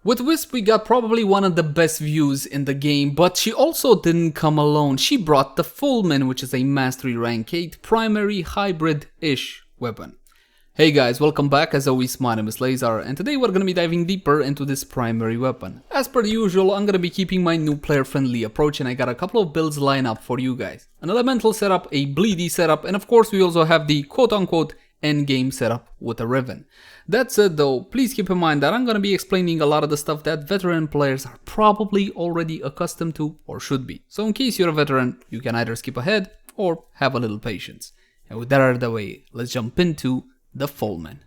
With Wisp we got probably one of the best views in the game, but she also didn't come alone. She brought the Fulmin, which is a mastery rank 8 primary hybrid-ish weapon. Hey guys, welcome back. As always, my name is Leyzar, and today we're gonna be diving deeper into this primary weapon. As per usual, I'm gonna be keeping my new player friendly approach, and I got a couple of builds lined up for you guys. An elemental setup, a bleedy setup, and of course we also have the quote-unquote endgame setup with a Riven. That said though, please keep in mind that I'm gonna be explaining a lot of the stuff that veteran players are probably already accustomed to or should be. So in case you're a veteran, you can either skip ahead or have a little patience. And with that out of the way, let's jump into the Fulmin.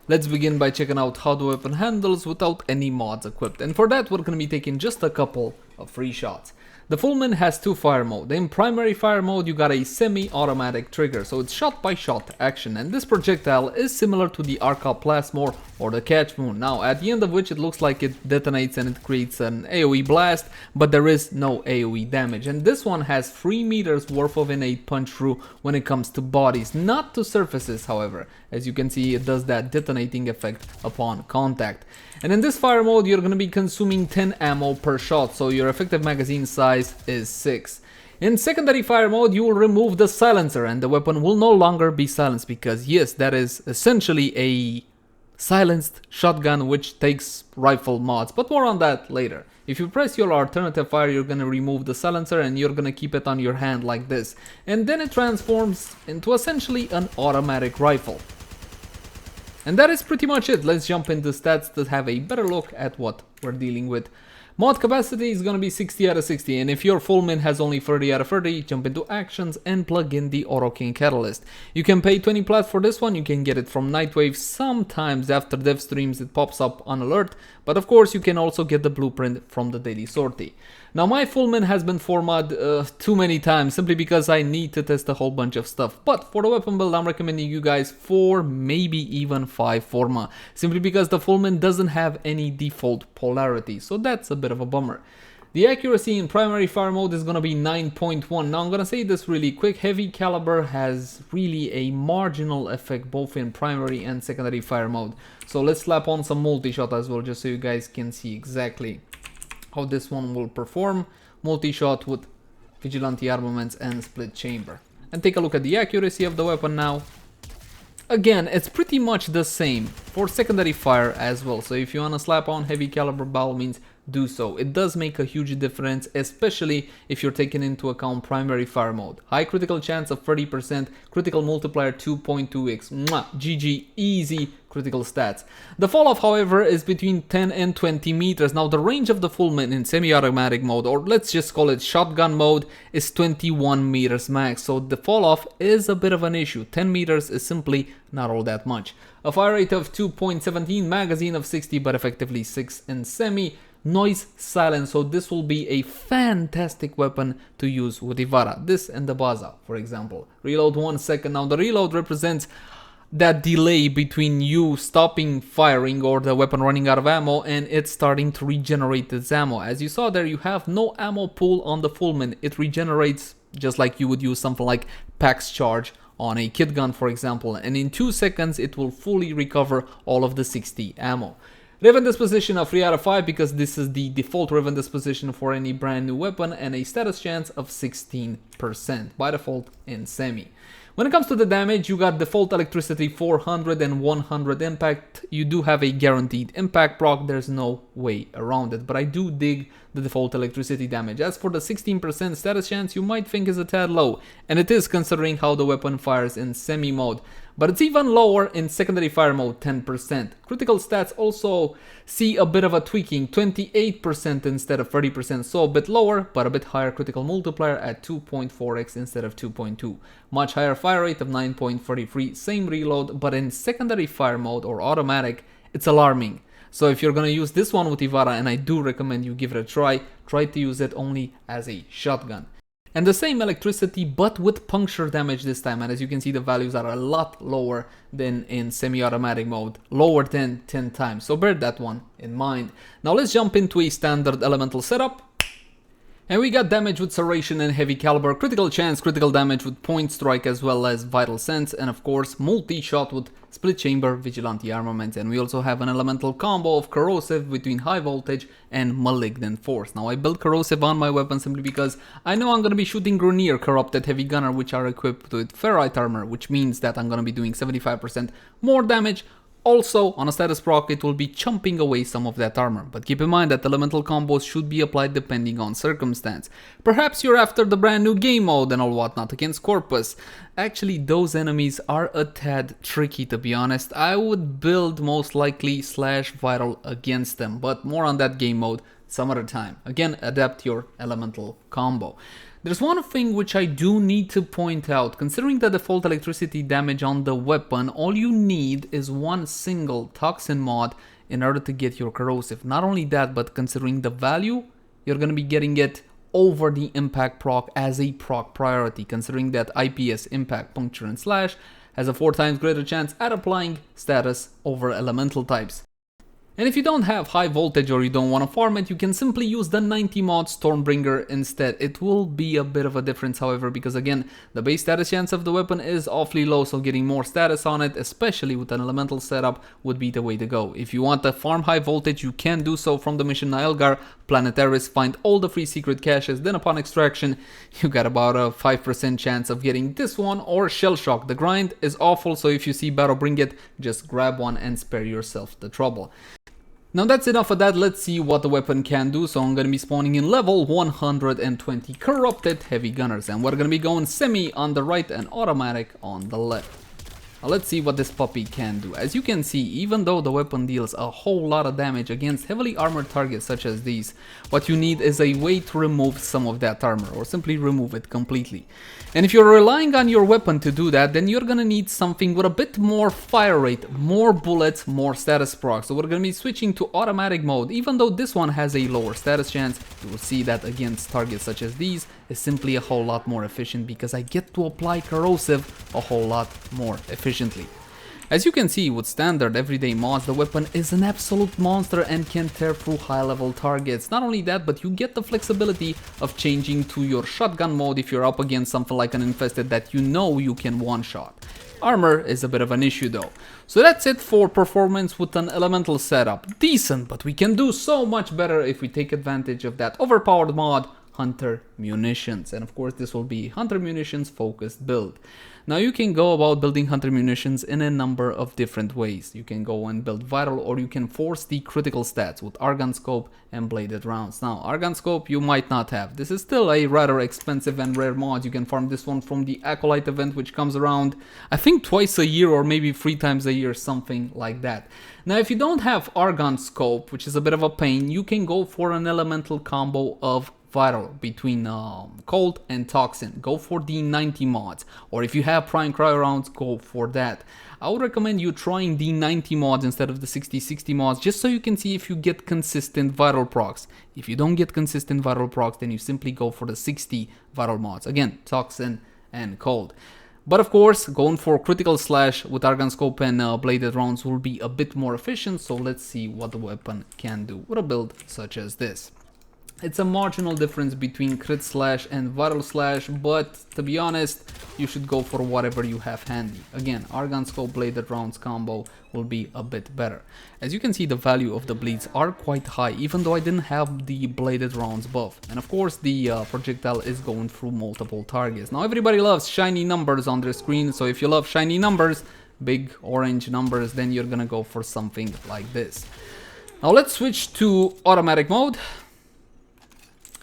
Let's begin by checking out how the weapon handles without any mods equipped, and for that we're going to be taking just a couple of free shots. The Fulmin has two fire mode. In primary fire mode you got a semi-automatic trigger, so it's shot by shot action, and this projectile is similar to the Arca Plasmor or the Catchmoon. Now at the end of which it looks like it detonates and it creates an AoE blast, but there is no AoE damage, and this one has 3 meters worth of innate punch through when it comes to bodies, not to surfaces however. As you can see, it does that detonating effect upon contact. And in this fire mode you're going to be consuming 10 ammo per shot, so your effective magazine size is 6. In secondary fire mode you will remove the silencer and the weapon will no longer be silenced, because yes, that is essentially a silenced shotgun which takes rifle mods, but more on that later. If you press your alternative fire you're gonna remove the silencer and you're gonna keep it on your hand like this, and then it transforms into essentially an automatic rifle. And that is pretty much it. Let's jump into stats to have a better look at what we're dealing with. Mod capacity is gonna be 60 out of 60, and if your Fulmin has only 30 out of 30, jump into actions and plug in the Auto King Catalyst. You can pay 20 plat for this one. You can get it from Nightwave. Sometimes after dev streams it pops up on alert, but of course you can also get the blueprint from the daily sortie. Now my Fulmin has been formatted too many times simply because I need to test a whole bunch of stuff, but for the weapon build I'm recommending you guys 4, maybe even 5 forma, simply because the Fulmin doesn't have any default polarity, so that's a bit of a bummer. The accuracy in primary fire mode is gonna be 9.1. Now I'm gonna say this really quick, heavy caliber has really a marginal effect both in primary and secondary fire mode. So let's slap on some multi-shot as well, just so you guys can see exactly how this one will perform. Multi-shot with vigilante armaments and split chamber. And take a look at the accuracy of the weapon now. Again, it's pretty much the same for secondary fire as well, so if you wanna slap on heavy caliber, by all means do so. It does make a huge difference, especially if you're taking into account primary fire mode. High critical chance of 30%, critical multiplier 2.2x. GG, easy critical stats. The fall off however is between 10 and 20 meters. Now the range of the Fulmin in semi-automatic mode, or let's just call it shotgun mode, is 21 meters max, so the fall off is a bit of an issue. 10 meters is simply not all that much. A fire rate of 2.17, magazine of 60 but effectively 6 in semi. Noise silence, so this will be a fantastic weapon to use with Ivara, this and the Baza for example. Reload 1 second. Now the reload represents that delay between you stopping firing or the weapon running out of ammo and it starting to regenerate its ammo. As you saw there, you have no ammo pool on the Fulmin. It regenerates just like you would use something like Pax Charge on a kit gun for example, and in 2 seconds it will fully recover all of the 60 ammo. Riven disposition of 3 out of 5 because this is the default Riven disposition for any brand new weapon, and a status chance of 16% by default in semi. When it comes to the damage, you got default electricity 400 and 100 impact. You do have a guaranteed impact proc, there's no way around it, but I do dig the default electricity damage. As for the 16% status chance, you might think is a tad low, and it is considering how the weapon fires in semi mode, but it's even lower in secondary fire mode, 10%. Critical stats also see a bit of a tweaking, 28% instead of 30%, so a bit lower, but a bit higher critical multiplier at 2.4x instead of 2.2. Much higher fire rate of 9.43, same reload, but in secondary fire mode or automatic, it's alarming. So if you're gonna use this one with Ivara, and I do recommend you give it a try to use it only as a shotgun. And the same electricity but with puncture damage this time, and as you can see the values are a lot lower than in semi-automatic mode, lower than 10 times, so bear that one in mind. Now let's jump into a standard elemental setup. And we got damage with Serration and Heavy Caliber, critical chance, critical damage with Point Strike as well as Vital Sense, and of course multi-shot with Split Chamber, Vigilante Armament. And we also have an elemental combo of Corrosive between High Voltage and Malignant Force. Now I built Corrosive on my weapon simply because I know I'm going to be shooting Grenier Corrupted Heavy Gunner, which are equipped with Ferrite Armor, which means that I'm going to be doing 75% more damage. Also, on a status proc, it will be chomping away some of that armor, but keep in mind that elemental combos should be applied depending on circumstance. Perhaps you're after the brand new game mode and all whatnot against Corpus. Actually, those enemies are a tad tricky, to be honest. I would build most likely Slash Vital against them, but more on that game mode some other time. Again, adapt your elemental combo. There's one thing which I do need to point out. Considering the default electricity damage on the weapon, all you need is one single toxin mod in order to get your corrosive. Not only that, but considering the value, you're going to be getting it over the impact proc as a proc priority, considering that IPS, impact, puncture, and slash has a 4 times greater chance at applying status over elemental types. And if you don't have high voltage or you don't want to farm it, you can simply use the 90 mod Stormbringer instead. It will be a bit of a difference, however, because again, the base status chance of the weapon is awfully low, so getting more status on it, especially with an elemental setup, would be the way to go. If you want to farm high voltage, you can do so from the mission Nilgar, Planetaris, find all the free secret caches, then upon extraction, you got about a 5% chance of getting this one or Shell Shock. The grind is awful, so if you see Battle Bring It, just grab one and spare yourself the trouble. Now that's enough of that, let's see what the weapon can do. So I'm going to be spawning in level 120 Corrupted Heavy Gunners, and we're going to be going semi on the right and automatic on the left. Now let's see what this puppy can do. As you can see, even though the weapon deals a whole lot of damage against heavily armored targets such as these, what you need is a way to remove some of that armor, or simply remove it completely. And if you're relying on your weapon to do that, then you're gonna need something with a bit more fire rate, more bullets, more status proc. So we're gonna be switching to automatic mode. Even though this one has a lower status chance, you will see that against targets such as these is simply a whole lot more efficient because I get to apply corrosive a whole lot more efficiently. As you can see, with standard everyday mods, the weapon is an absolute monster and can tear through high level targets. Not only that, but you get the flexibility of changing to your shotgun mode if you're up against something like an infested that you know you can one-shot. Armor is a bit of an issue though. So that's it for performance with an elemental setup. Decent, but we can do so much better if we take advantage of that overpowered mod, Hunter Munitions. And of course this will be Hunter Munitions focused build. Now you can go about building Hunter Munitions in a number of different ways. You can go and build vital, or you can force the critical stats with Argon Scope and bladed rounds. Now Argon Scope you might not have. This is still a rather expensive and rare mod. You can farm this one from the Acolyte event, which comes around I think twice a year or maybe 3 times a year, something like that. Now if you don't have Argon Scope, which is a bit of a pain, you can go for an elemental combo of vital between cold and toxin. Go for the 90 mods, or if you have prime cryo rounds, go for that. I would recommend you trying the 90 mods instead of the 60 mods, just so you can see if you get consistent vital procs. If you don't get consistent vital procs, then you simply go for the 60 vital mods, again toxin and cold. But of course, going for critical slash with Argon Scope and bladed rounds will be a bit more efficient, so let's see what the weapon can do with a build such as this. It's a marginal difference between crit slash and vital slash, but to be honest, you should go for whatever you have handy. Again, Argon Scope bladed rounds combo will be a bit better. As you can see, the value of the bleeds are quite high, even though I didn't have the bladed rounds buff. And of course, the projectile is going through multiple targets. Now everybody loves shiny numbers on their screen, so if you love shiny numbers, big orange numbers, then you're gonna go for something like this. Now let's switch to automatic mode.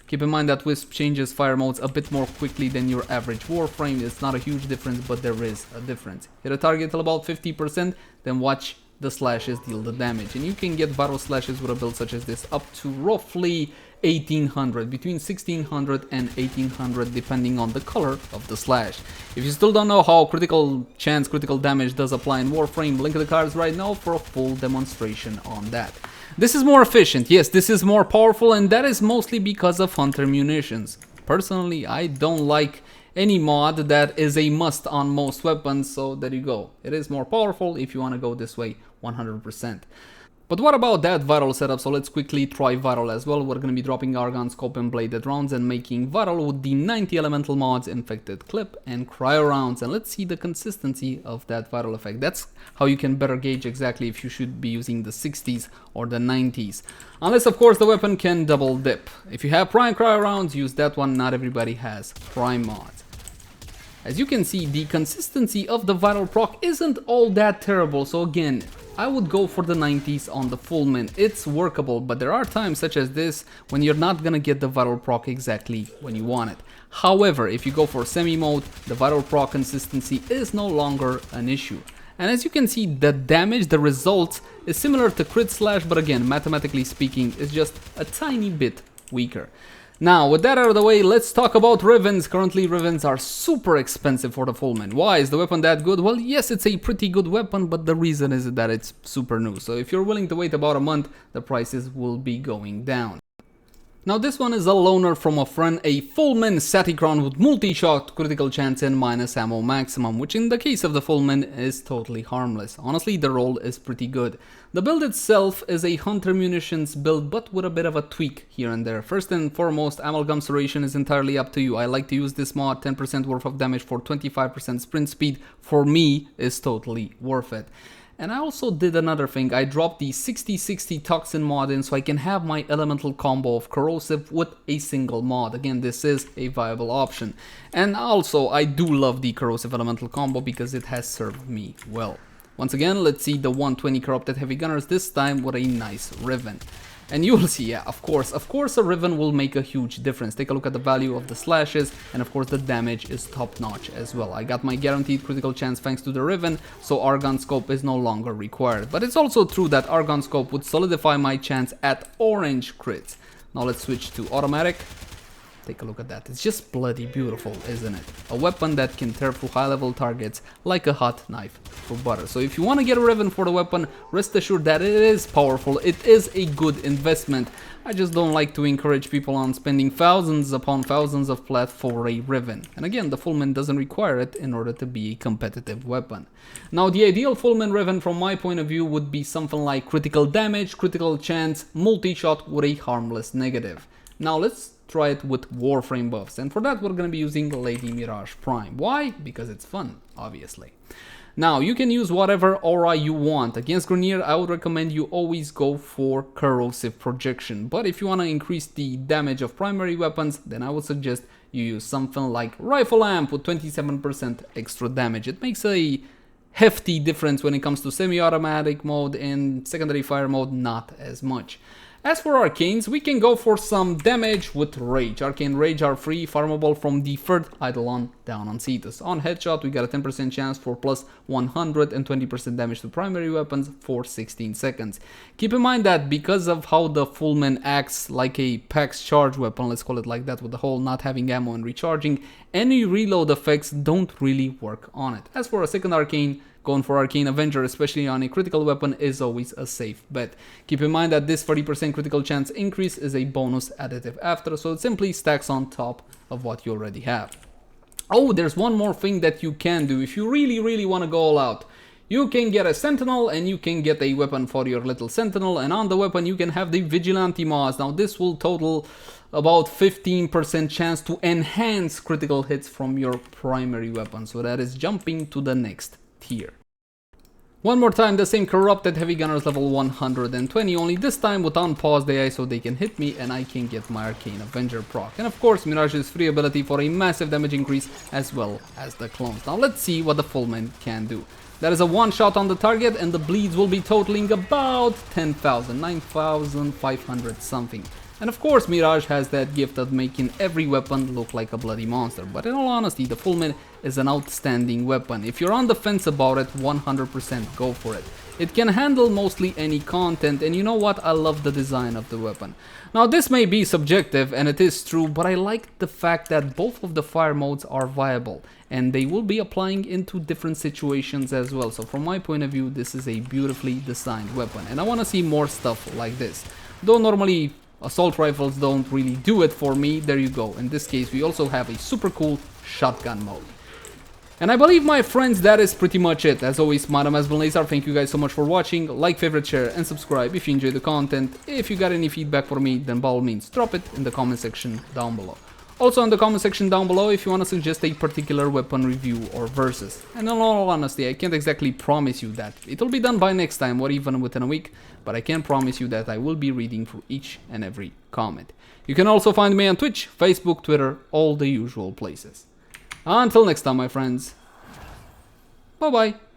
Keep in mind that Wisp changes fire modes a bit more quickly than your average Warframe. It's not a huge difference, but there is a difference. Hit a target till about 50%, then watch the slashes deal the damage. And you can get vital slashes with a build such as this up to roughly 1800, between 1600 and 1800 depending on the color of the slash. If you still don't know how critical chance, critical damage does apply in Warframe, link in the cards right now for a full demonstration on that. This is more efficient, yes, this is more powerful, and that is mostly because of Hunter Munitions. Personally, I don't like any mod that is a must on most weapons, so there you go. It is more powerful if you want to go this way 100%. But what about that viral setup? So let's quickly try viral as well. We're going to be dropping Argon, Scope and Bladed rounds and making viral with the 90 elemental mods, Infected Clip and Cryo rounds. And let's see the consistency of that viral effect. That's how you can better gauge exactly if you should be using the 60s or the 90s. Unless of course the weapon can double dip. If you have Prime Cryo rounds, use that one. Not everybody has Prime mods. As you can see, the consistency of the viral proc isn't all that terrible. So again, I would go for the 90s on the Fulmin. It's workable, but there are times such as this when you're not gonna get the viral proc exactly when you want it. However, if you go for semi mode, the viral proc consistency is no longer an issue. And as you can see, the damage, the results is similar to crit slash, but again, mathematically speaking, is just a tiny bit weaker. Now, with that out of the way, let's talk about Rivens. Currently, Rivens are super expensive for the Fulmin. Why? Is the weapon that good? Well, yes, it's a pretty good weapon, but the reason is that it's super new. So if you're willing to wait about a month, the prices will be going down. Now this one is a loaner from a friend, a Fulmin Saticron with multi-shot, critical chance and minus ammo maximum, which in the case of the Fulmin is totally harmless. Honestly, the roll is pretty good. The build itself is a Hunter Munitions build, but with a bit of a tweak here and there. First and foremost, amalgam serration is entirely up to you. I like to use this mod, 10% worth of damage for 25% sprint speed. For me, is totally worth it. And I also did another thing, I dropped the 60-60 toxin mod in so I can have my elemental combo of corrosive with a single mod. Again, this is a viable option. And also, I do love the corrosive elemental combo because it has served me well. Once again, let's see the 120 corrupted heavy gunners, this time with a nice Riven. And you'll see, yeah, of course a Riven will make a huge difference. Take a look at the value of the slashes, and of course the damage is top notch as well. I got my guaranteed critical chance thanks to the Riven, so Argon Scope is no longer required. But it's also true that Argon Scope would solidify my chance at orange crits. Now let's switch to automatic. Take a look at that, it's just bloody beautiful, isn't it? A weapon that can tear through high level targets like a hot knife through butter. So if you want to get a Riven for the weapon, rest assured that it is powerful, it is a good investment. I just don't like to encourage people on spending thousands upon thousands of plat for a Riven. And again, the Fulmin doesn't require it in order to be a competitive weapon. Now the ideal Fulmin Riven from my point of view would be something like critical damage, critical chance, multi-shot with a harmless negative. Now let's try it with Warframe buffs, and for that we're going to be using Lady Mirage Prime. Why? Because it's fun, obviously. Now you can use whatever aura you want. Against Grenier I would recommend you always go for corrosive projection, but if you want to increase the damage of primary weapons, then I would suggest you use something like Rifle Amp with 27% extra damage. It makes a hefty difference when it comes to semi-automatic mode, and secondary fire mode not as much. As for arcanes, we can go for some damage with Rage. Arcane Rage are free, farmable from the third Eidolon down on Cetus. On headshot, we got a 10% chance for plus 120% damage to primary weapons for 16 seconds. Keep in mind that because of how the Fulmin acts like a PAX charge weapon, let's call it like that, with the whole not having ammo and recharging, any reload effects don't really work on it. As for a second arcane, going for Arcane Avenger, especially on a critical weapon, is always a safe bet. Keep in mind that this 30% critical chance increase is a bonus additive after, so it simply stacks on top of what you already have. Oh, there's one more thing that you can do if you really want to go all out. You can get a Sentinel and you can get a weapon for your little Sentinel, and on the weapon you can have the Vigilante mods. Now this will total about 15% chance to enhance critical hits from your primary weapon, so that is jumping to the next tier. One more time, the same corrupted heavy gunners level 120, only this time with unpaused AI so they can hit me and I can get my Arcane Avenger proc. And of course Mirage's free ability for a massive damage increase as well as the clones. Now let's see what the Fulmin can do. That is a one shot on the target and the bleeds will be totaling about 10,000, 9,500 something. And of course Mirage has that gift of making every weapon look like a bloody monster, but in all honesty the Fulmin is an outstanding weapon. If you're on the fence about it, 100% go for it. It can handle mostly any content, and you know what, I love the design of the weapon. Now this may be subjective and it is true, but I like the fact that both of the fire modes are viable and they will be applying into different situations as well. So from my point of view, this is a beautifully designed weapon and I want to see more stuff like this. Though normally assault rifles don't really do it for me, there you go. In this case we also have a super cool shotgun mode. And I believe, my friends, that is pretty much it. As always, my name has been Leyzar. Thank you guys so much for watching. Like, favorite, share, and subscribe if you enjoyed the content. If you got any feedback for me, then by all means, drop it in the comment section down below. Also in the comment section down below if you want to suggest a particular weapon review or versus. And in all honesty, I can't exactly promise you that it'll be done by next time or even within a week, but I can promise you that I will be reading through each and every comment. You can also find me on Twitch, Facebook, Twitter, all the usual places. Until next time, my friends. Bye bye.